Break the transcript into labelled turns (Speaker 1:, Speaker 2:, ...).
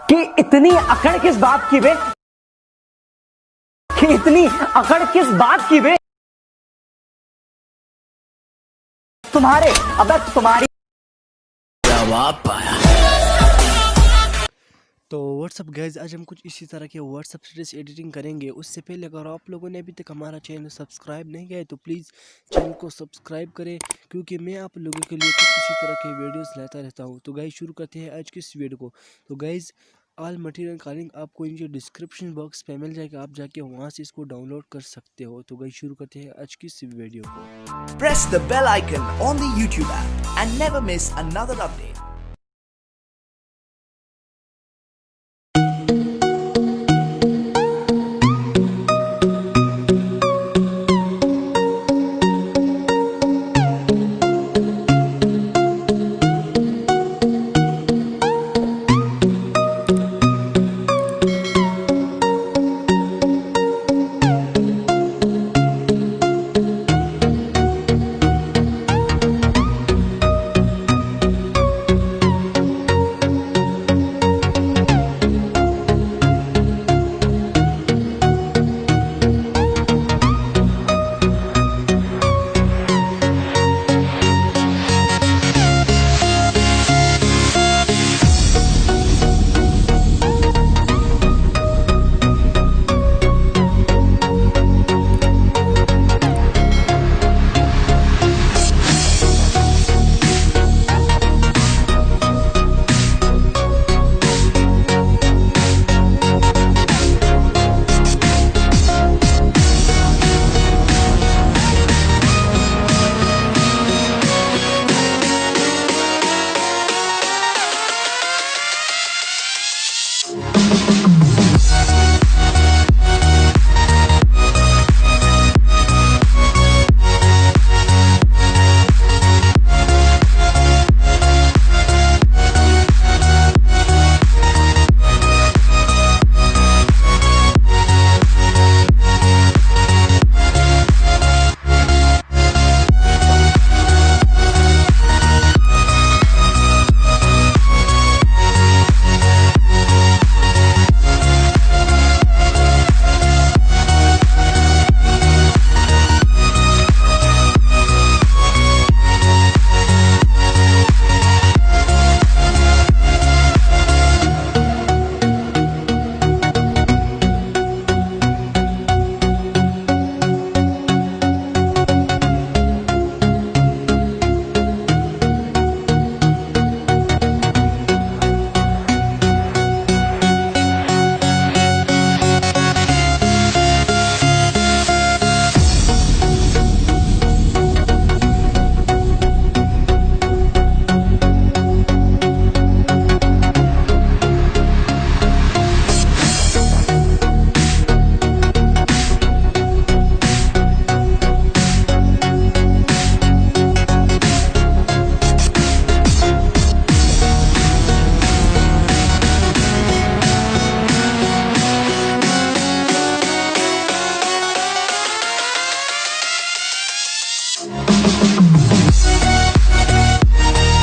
Speaker 1: कि इतनी अकड़ किस बात की बे, कि इतनी अकड़ किस बात की बे तुम्हारे, अबे तुम्हारी जवाब पाया।
Speaker 2: तो व्हाट्सअप गाइज, आज हम कुछ इसी तरह के व्हाट्सअप स्टेटस एडिटिंग करेंगे। उससे पहले अगर आप लोगों ने अभी तक हमारा चैनल सब्सक्राइब नहीं किया है तो प्लीज़ चैनल को सब्सक्राइब करें, क्योंकि मैं आप लोगों के लिए कुछ इसी तरह के वीडियोस लाता रहता हूं। तो गाइज शुरू करते हैं आज की इस वीडियो को। तो गाइज ऑल मटेरियल का लिंक आपको नीचे डिस्क्रिप्शन बॉक्स पे मिल जाएगा, आप जाके वहाँ से इसको डाउनलोड कर सकते हो। तो गाइज शुरू करते हैं आज की इस वीडियो को।
Speaker 3: Press the bell icon on the YouTube app and never miss another update.